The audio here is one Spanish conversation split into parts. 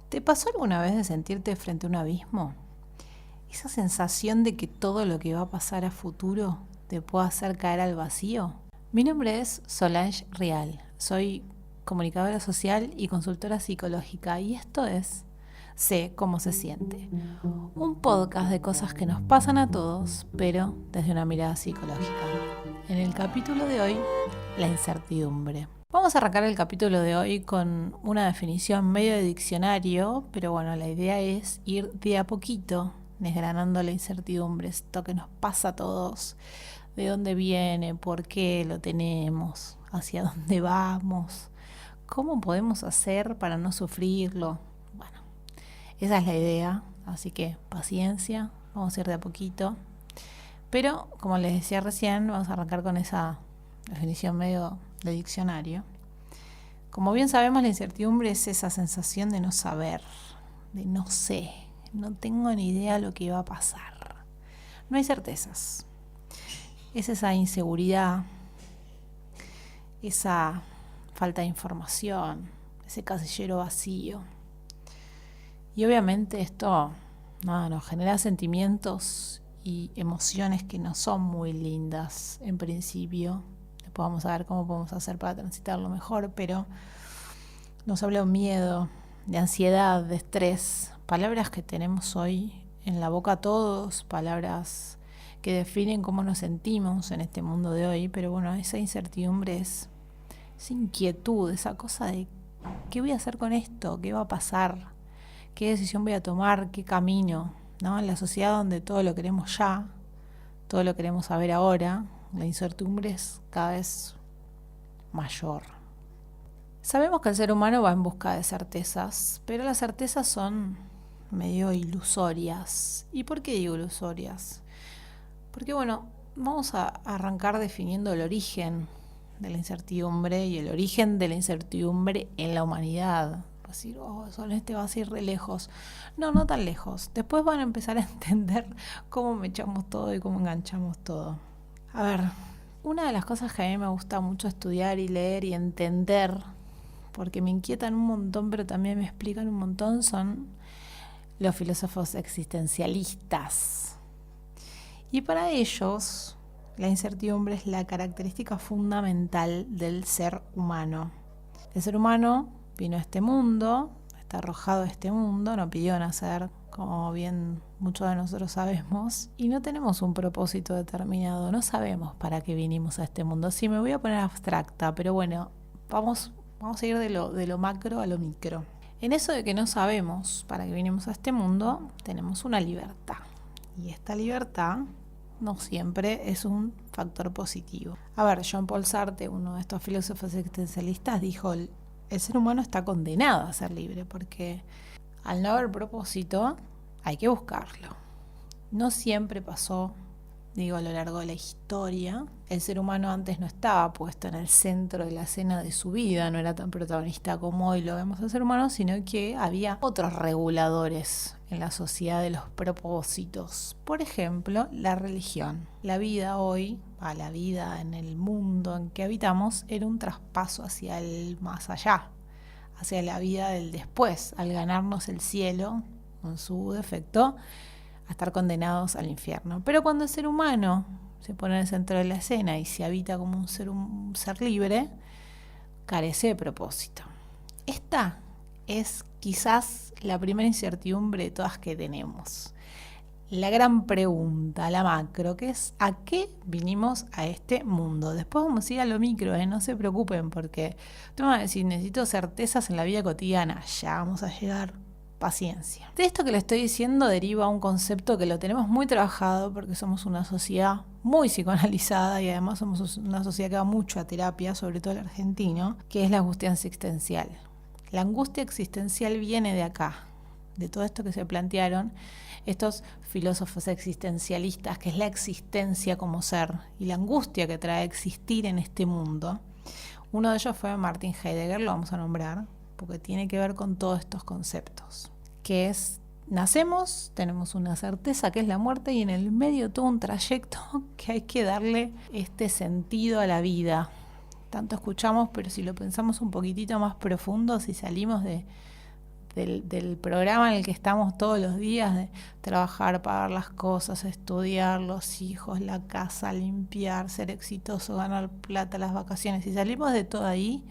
¿Te pasó alguna vez de sentirte frente a un abismo? Esa sensación de que todo lo que va a pasar a futuro te puede hacer caer al vacío. Mi nombre es Solange Rial. Soy comunicadora social y consultora psicológica y esto es Sé cómo se siente. Un podcast de cosas que nos pasan a todos, pero desde una mirada psicológica. En el capítulo de hoy, la incertidumbre. Vamos a arrancar el capítulo de hoy con una definición medio de diccionario, pero bueno, la idea es ir de a poquito desgranando la incertidumbre, esto que nos pasa a todos, de dónde viene, por qué lo tenemos, hacia dónde vamos, cómo podemos hacer para no sufrirlo. Bueno, esa es la idea, así que paciencia, vamos a ir de a poquito. Pero, como les decía recién, vamos a arrancar con esa definición medio de diccionario. Como bien sabemos, la incertidumbre es esa sensación de no saber, de no sé, no tengo ni idea lo que va a pasar. No hay certezas. Es esa inseguridad, esa falta de información, ese casillero vacío. Y obviamente esto nos genera sentimientos y emociones que no son muy lindas en principio. Después vamos a ver cómo podemos hacer para transitarlo mejor, pero nos habla de miedo, de ansiedad, de estrés, palabras que tenemos hoy en la boca todos, palabras que definen cómo nos sentimos en este mundo de hoy, pero bueno, esa incertidumbre es esa inquietud, esa cosa de ¿qué voy a hacer con esto? ¿Qué va a pasar? ¿Qué decisión voy a tomar? ¿Qué camino? ¿No? En la sociedad donde todo lo queremos ya, todo lo queremos saber ahora, la incertidumbre es cada vez mayor. Sabemos que el ser humano va en busca de certezas, pero las certezas son medio ilusorias. ¿Y por qué digo ilusorias? Porque bueno, vamos a arrancar definiendo el origen de la incertidumbre y el origen de la incertidumbre en la humanidad. Decir, Sol, este va a ir re lejos. No, no tan lejos. Después van a empezar a entender cómo mechamos todo y cómo enganchamos todo. A ver, una de las cosas que a mí me gusta mucho estudiar y leer y entender, porque me inquietan un montón, pero también me explican un montón, son los filósofos existencialistas. Y para ellos, la incertidumbre es la característica fundamental del ser humano. El ser humano vino a este mundo, está arrojado a este mundo, no pidió nacer, como bien muchos de nosotros sabemos, y no tenemos un propósito determinado, no sabemos para qué vinimos a este mundo. Sí, me voy a poner abstracta, pero bueno, vamos a ir de lo macro a lo micro. En eso de que no sabemos para qué vinimos a este mundo, tenemos una libertad. Y esta libertad no siempre es un factor positivo. A ver, Jean-Paul Sartre, uno de estos filósofos existencialistas, dijo: el ser humano está condenado a ser libre, porque al no haber propósito hay que buscarlo. No siempre pasó, a lo largo de la historia. El ser humano antes no estaba puesto en el centro de la escena de su vida, no era tan protagonista como hoy lo vemos al ser humano, sino que había otros reguladores en la sociedad de los propósitos. Por ejemplo, la religión. La vida hoy, la vida en el mundo en que habitamos, era un traspaso hacia el más allá, hacia la vida del después, al ganarnos el cielo, con su defecto, a estar condenados al infierno. Pero cuando el ser humano se pone en el centro de la escena y se habita como un ser libre, carece de propósito. Esta es quizás la primera incertidumbre de todas que tenemos. La gran pregunta, la macro, que es ¿a qué vinimos a este mundo? Después vamos a ir a lo micro, no se preocupen, porque tú me vas a decir, necesito certezas en la vida cotidiana. Ya vamos a llegar. Paciencia. De esto que le estoy diciendo deriva un concepto que lo tenemos muy trabajado porque somos una sociedad muy psicoanalizada y además somos una sociedad que va mucho a terapia, sobre todo el argentino, que es la angustia existencial. La angustia existencial viene de acá, de todo esto que se plantearon estos filósofos existencialistas, que es la existencia como ser y la angustia que trae existir en este mundo. Uno de ellos fue Martin Heidegger, lo vamos a nombrar, porque tiene que ver con todos estos conceptos, que es, nacemos, tenemos una certeza que es la muerte y en el medio todo un trayecto que hay que darle este sentido a la vida. Tanto escuchamos, pero si lo pensamos un poquitito más profundo, si salimos de del programa en el que estamos todos los días, de trabajar, pagar las cosas, estudiar, los hijos, la casa, limpiar, ser exitoso, ganar plata, las vacaciones. Si salimos de todo ahí,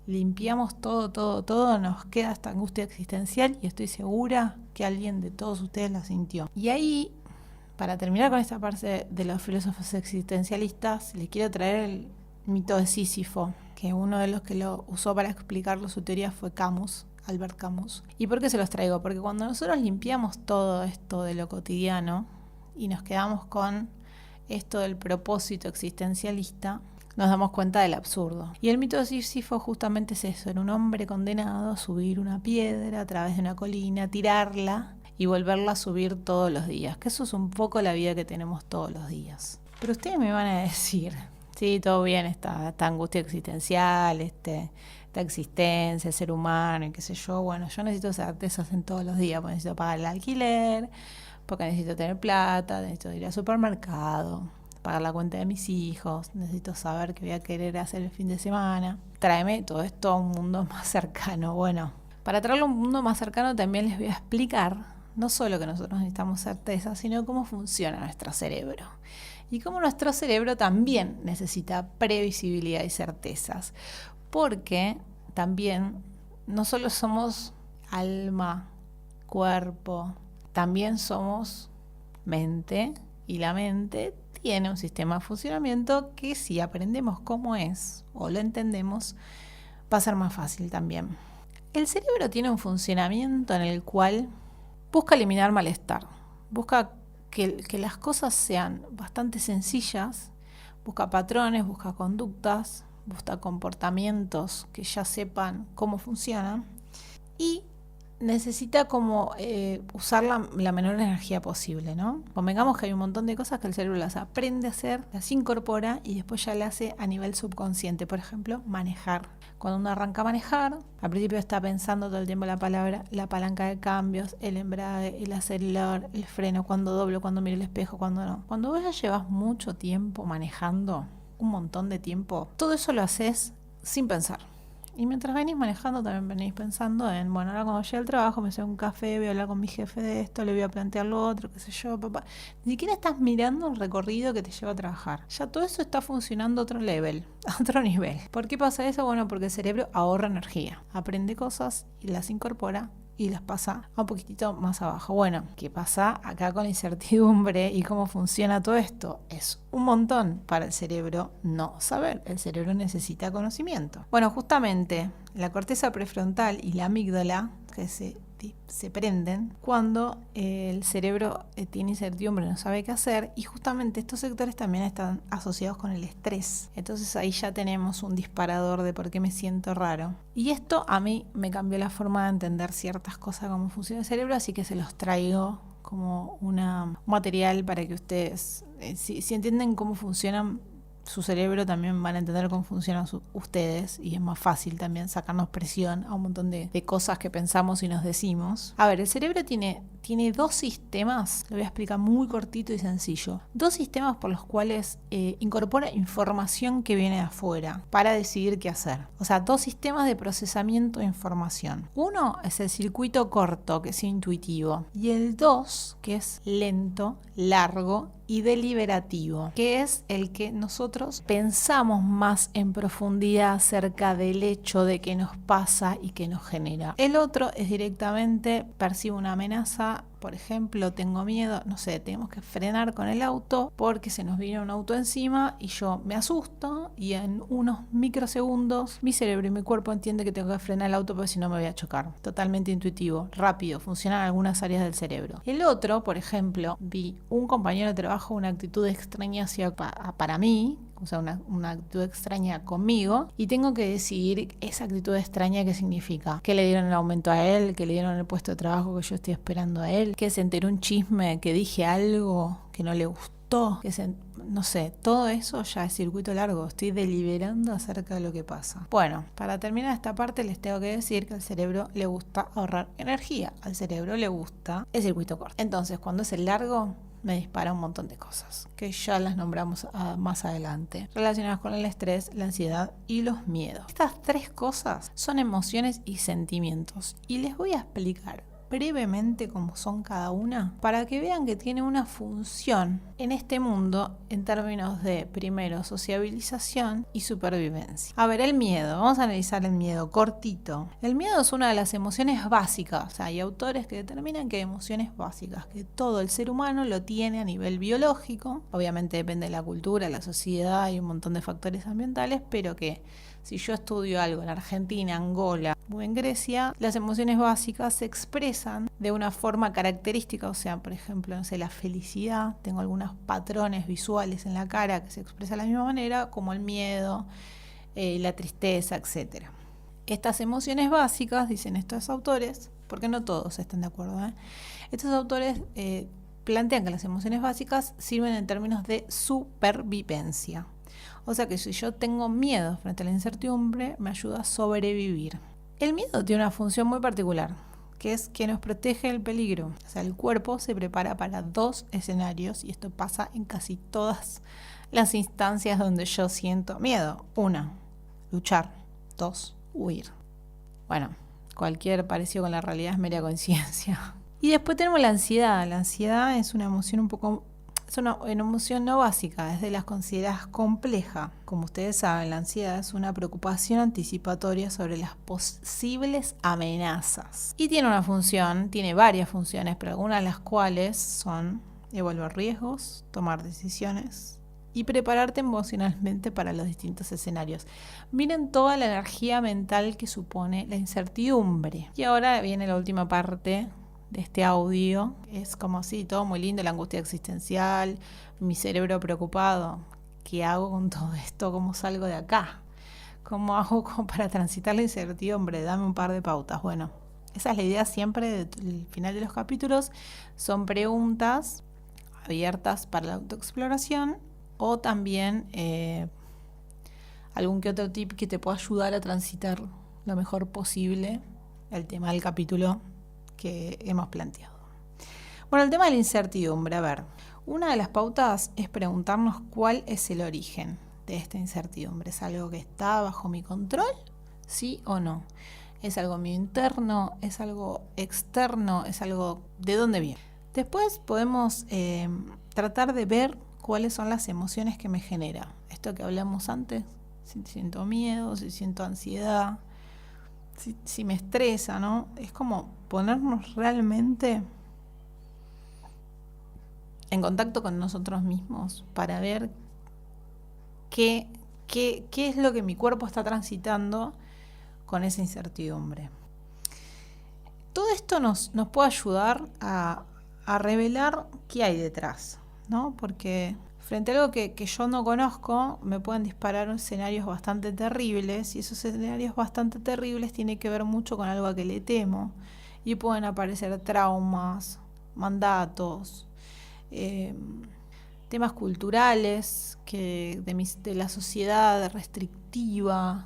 limpiamos todo, nos queda esta angustia existencial y estoy segura que alguien de todos ustedes la sintió. Y ahí, para terminar con esta parte de los filósofos existencialistas, les quiero traer el mito de Sísifo, que uno de los que lo usó para explicarlo su teoría fue Camus, Albert Camus. ¿Y por qué se los traigo? Porque cuando nosotros limpiamos todo esto de lo cotidiano y nos quedamos con esto del propósito existencialista, nos damos cuenta del absurdo. Y el mito de Sísifo justamente es eso, era un hombre condenado a subir una piedra a través de una colina, tirarla y volverla a subir todos los días, que eso es un poco la vida que tenemos todos los días. Pero ustedes me van a decir, sí, todo bien, esta angustia existencial, esta existencia, el ser humano y qué sé yo, bueno, yo necesito certezas en todos los días, porque necesito pagar el alquiler, porque necesito tener plata, necesito ir al supermercado, pagar la cuenta de mis hijos, necesito saber qué voy a querer hacer el fin de semana. Tráeme todo esto a un mundo más cercano. Bueno, para traerlo a un mundo más cercano también les voy a explicar no solo que nosotros necesitamos certeza, sino cómo funciona nuestro cerebro. Y cómo nuestro cerebro también necesita previsibilidad y certezas. Porque también no solo somos alma, cuerpo, también somos mente, y la mente tiene un sistema de funcionamiento que si aprendemos cómo es o lo entendemos, va a ser más fácil también. El cerebro tiene un funcionamiento en el cual busca eliminar malestar, busca que las cosas sean bastante sencillas, busca patrones, busca conductas, busca comportamientos que ya sepan cómo funcionan y necesita como usar la menor energía posible, ¿no? Convengamos que hay un montón de cosas que el cerebro las aprende a hacer, las incorpora y después ya le hace a nivel subconsciente. Por ejemplo, manejar. Cuando uno arranca a manejar, al principio está pensando todo el tiempo la palanca de cambios, el embrague, el acelerador, el freno, cuando doblo, cuando miro el espejo, cuando no. Cuando vos ya llevas mucho tiempo manejando, un montón de tiempo, todo eso lo haces sin pensar. Y mientras venís manejando también venís pensando en, bueno, ahora cuando llegue al trabajo me hago un café, voy a hablar con mi jefe de esto, le voy a plantear lo otro, qué sé yo, papá. Ni siquiera estás mirando el recorrido que te lleva a trabajar. Ya todo eso está funcionando a otro level, a otro nivel. ¿Por qué pasa eso? Bueno, porque el cerebro ahorra energía, aprende cosas y las incorpora y las pasa a un poquitito más abajo. Bueno, ¿qué pasa acá con la incertidumbre y cómo funciona todo esto? Es un montón para el cerebro no saber. El cerebro necesita conocimiento. Bueno, justamente la corteza prefrontal y la amígdala, que se prenden cuando el cerebro tiene incertidumbre, no sabe qué hacer, y justamente estos sectores también están asociados con el estrés. Entonces ahí ya tenemos un disparador de por qué me siento raro. Y esto a mí me cambió la forma de entender ciertas cosas, cómo funciona el cerebro, así que se los traigo como un material para que ustedes, si entienden cómo funcionan su cerebro, también van a entender cómo funcionan ustedes y es más fácil también sacarnos presión a un montón de cosas que pensamos y nos decimos. A ver, el cerebro tiene dos sistemas, lo voy a explicar muy cortito y sencillo. Dos sistemas por los cuales incorpora información que viene de afuera para decidir qué hacer. O sea, dos sistemas de procesamiento de información. Uno es el circuito corto, que es intuitivo, y el dos, que es lento, largo y deliberativo, que es el que nosotros pensamos más en profundidad acerca del hecho de qué nos pasa y qué nos genera. El otro es directamente, percibo una amenaza, por ejemplo, tengo miedo, no sé, tenemos que frenar con el auto porque se nos viene un auto encima y yo me asusto y en unos microsegundos mi cerebro y mi cuerpo entienden que tengo que frenar el auto porque si no me voy a chocar. Totalmente intuitivo, rápido, funcionan algunas áreas del cerebro. El otro, por ejemplo, vi un compañero de trabajo una actitud extraña para mí, o sea, una actitud extraña conmigo, y tengo que decidir esa actitud extraña qué significa. ¿Que le dieron el aumento a él? ¿Que le dieron el puesto de trabajo que yo estoy esperando a él? ¿Que se enteró un chisme? ¿Que dije algo que no le gustó? No sé, todo eso ya es circuito largo. Estoy deliberando acerca de lo que pasa. Bueno, para terminar esta parte les tengo que decir que al cerebro le gusta ahorrar energía. Al cerebro le gusta el circuito corto. Entonces, cuando es el largo, me dispara un montón de cosas, que ya las nombramos más adelante, relacionadas con el estrés, la ansiedad y los miedos. Estas 3 cosas son emociones y sentimientos, y les voy a explicar brevemente cómo son cada una, para que vean que tiene una función en este mundo en términos de, primero, sociabilización y supervivencia. A ver, el miedo, vamos a analizar el miedo cortito. El miedo es una de las emociones básicas. Hay autores que determinan que hay emociones básicas, que todo el ser humano lo tiene a nivel biológico. Obviamente depende de la cultura, la sociedad y un montón de factores ambientales, pero que si yo estudio algo en Argentina, Angola o en Grecia, las emociones básicas se expresan de una forma característica, o sea, por ejemplo, no sé, la felicidad, tengo algunos patrones visuales en la cara que se expresan de la misma manera, como el miedo, la tristeza, etc. Estas emociones básicas, dicen estos autores, porque no todos están de acuerdo, estos autores plantean que las emociones básicas sirven en términos de supervivencia. O sea que si yo tengo miedo frente a la incertidumbre, me ayuda a sobrevivir. El miedo tiene una función muy particular, que es que nos protege del peligro. O sea, el cuerpo se prepara para 2 escenarios, y esto pasa en casi todas las instancias donde yo siento miedo. 1, luchar. 2, huir. Bueno, cualquier parecido con la realidad es mera coincidencia. Y después tenemos la ansiedad. La ansiedad es una emoción es una emoción no básica, es de las consideradas compleja. Como ustedes saben, la ansiedad es una preocupación anticipatoria sobre las posibles amenazas. Y tiene una función, tiene varias funciones, pero algunas de las cuales son evaluar riesgos, tomar decisiones y prepararte emocionalmente para los distintos escenarios. Miren toda la energía mental que supone la incertidumbre. Y ahora viene la última parte de este audio. Es como si todo muy lindo, la angustia existencial, mi cerebro preocupado. ¿Qué hago con todo esto? ¿Cómo salgo de acá? ¿Cómo hago para transitar la incertidumbre? Dame un par de pautas. Bueno, esa es la idea siempre del final de los capítulos. Son preguntas abiertas para la autoexploración, o también algún que otro tip que te pueda ayudar a transitar lo mejor posible el tema del capítulo que hemos planteado. Bueno, el tema de la incertidumbre. A ver, una de las pautas es preguntarnos cuál es el origen de esta incertidumbre. ¿Es algo que está bajo mi control? ¿Sí o no? ¿Es algo mío interno? ¿Es algo externo? ¿Es algo de dónde viene? Después podemos tratar de ver cuáles son las emociones que me genera. Esto que hablamos antes, si siento miedo, si siento ansiedad, si me estresa, ¿no? Es como ponernos realmente en contacto con nosotros mismos para ver qué es lo que mi cuerpo está transitando con esa incertidumbre. Todo esto nos puede ayudar a revelar qué hay detrás, ¿no? Porque frente a algo que yo no conozco, me pueden disparar escenarios bastante terribles, y esos escenarios bastante terribles tienen que ver mucho con algo a que le temo, y pueden aparecer traumas, mandatos, temas culturales de la sociedad restrictiva.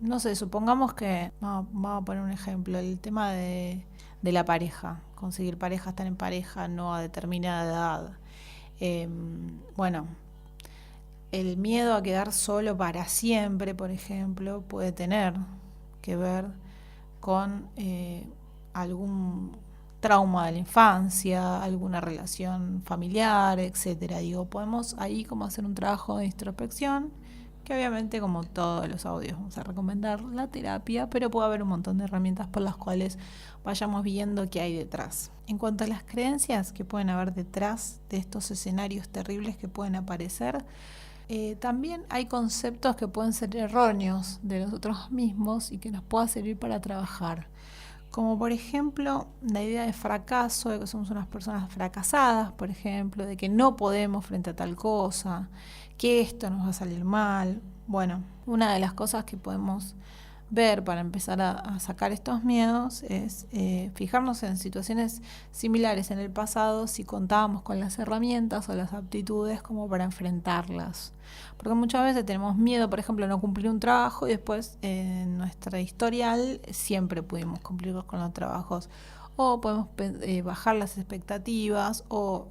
No sé, supongamos que, vamos a poner un ejemplo, el tema de la pareja, conseguir pareja, estar en pareja, no a determinada edad. Bueno, el miedo a quedar solo para siempre, por ejemplo, puede tener que ver con algún trauma de la infancia, alguna relación familiar, etcétera. Digo, podemos ahí como hacer un trabajo de introspección, que obviamente, como todos los audios, vamos a recomendar la terapia, pero puede haber un montón de herramientas por las cuales vayamos viendo qué hay detrás. En cuanto a las creencias que pueden haber detrás de estos escenarios terribles que pueden aparecer, también hay conceptos que pueden ser erróneos de nosotros mismos y que nos pueda servir para trabajar. Como por ejemplo la idea de fracaso, de que somos unas personas fracasadas, por ejemplo, de que no podemos frente a tal cosa, que esto nos va a salir mal. Bueno, una de las cosas que podemos ver para empezar a sacar estos miedos es fijarnos en situaciones similares en el pasado, si contábamos con las herramientas o las aptitudes como para enfrentarlas. Porque muchas veces tenemos miedo, por ejemplo, a no cumplir un trabajo, y después en nuestra historial siempre pudimos cumplir con los trabajos. o podemos bajar las expectativas o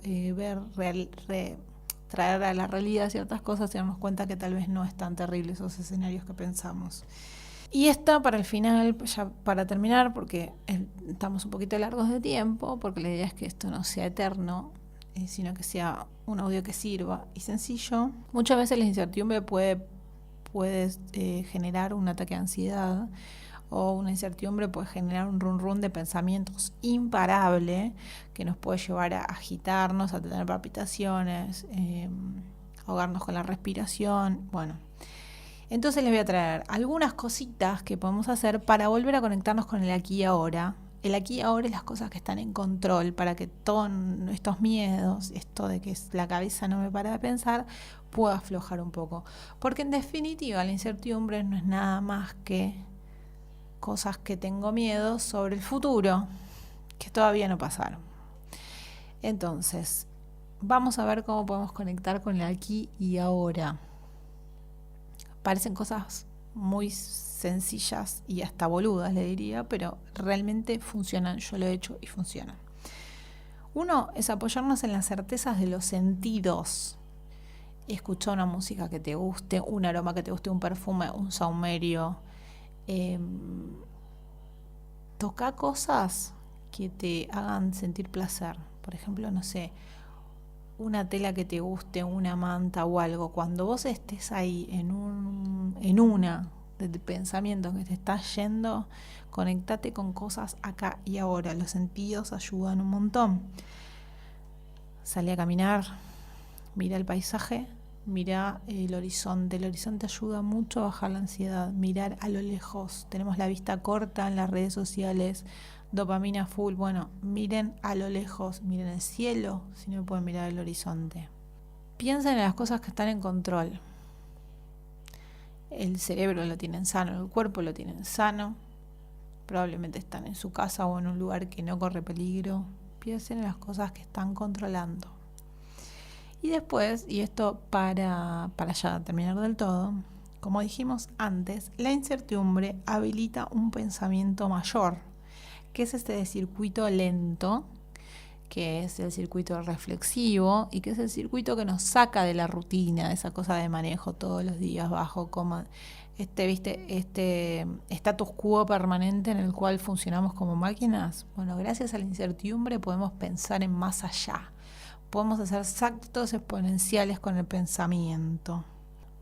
traer a la realidad ciertas cosas y darnos cuenta que tal vez no es tan terrible esos escenarios que pensamos. Y esta para el final, ya para terminar, porque estamos un poquito largos de tiempo, porque la idea es que esto no sea eterno, sino que sea un audio que sirva y sencillo. Muchas veces la incertidumbre puede generar un ataque de ansiedad, o una incertidumbre puede generar un run run de pensamientos imparable que nos puede llevar a agitarnos, a tener palpitaciones, ahogarnos con la respiración. Bueno, entonces les voy a traer algunas cositas que podemos hacer para volver a conectarnos con el aquí y ahora. El aquí y ahora es las cosas que están en control, para que todos estos miedos, esto de que la cabeza no me para de pensar, pueda aflojar un poco. Porque en definitiva la incertidumbre no es nada más que cosas que tengo miedo sobre el futuro, que todavía no pasaron. Entonces, vamos a ver cómo podemos conectar con el aquí y ahora. Parecen cosas muy sencillas y hasta boludas, le diría, pero realmente funcionan. Yo lo he hecho y funcionan. Uno es apoyarnos en las certezas de los sentidos. Escuchar una música que te guste, un aroma que te guste, un perfume, un saumerio. Toca cosas que te hagan sentir placer. Por ejemplo, no sé, una tela que te guste, una manta o algo. Cuando vos estés ahí en una de pensamientos que te estás yendo, conectate con cosas acá y ahora. Los sentidos ayudan un montón. Salí a caminar, mira el paisaje, mira el horizonte. El horizonte ayuda mucho a bajar la ansiedad. Mirar a lo lejos. Tenemos la vista corta en las redes sociales, dopamina full. Bueno, miren a lo lejos, miren el cielo, si no pueden mirar el horizonte. Piensen en las cosas que están en control. El cerebro lo tienen sano, el cuerpo lo tienen sano. Probablemente están en su casa o en un lugar que no corre peligro. Piensen en las cosas que están controlando. Y después, y esto para ya terminar del todo, como dijimos antes, la incertidumbre habilita un pensamiento mayor, que es este de circuito lento, que es el circuito reflexivo y que es el circuito que nos saca de la rutina, esa cosa de manejo todos los días bajo como este status quo permanente en el cual funcionamos como máquinas. Bueno, gracias a la incertidumbre podemos pensar en más allá. Podemos hacer saltos exponenciales con el pensamiento.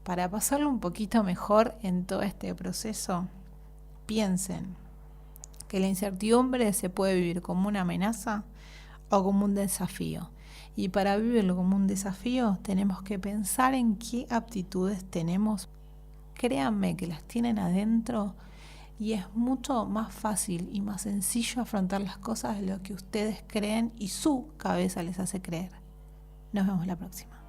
Para pasarlo un poquito mejor en todo este proceso, piensen que la incertidumbre se puede vivir como una amenaza o como un desafío. Y para vivirlo como un desafío tenemos que pensar en qué aptitudes tenemos. Créanme que las tienen adentro y es mucho más fácil y más sencillo afrontar las cosas de lo que ustedes creen y su cabeza les hace creer. Nos vemos la próxima.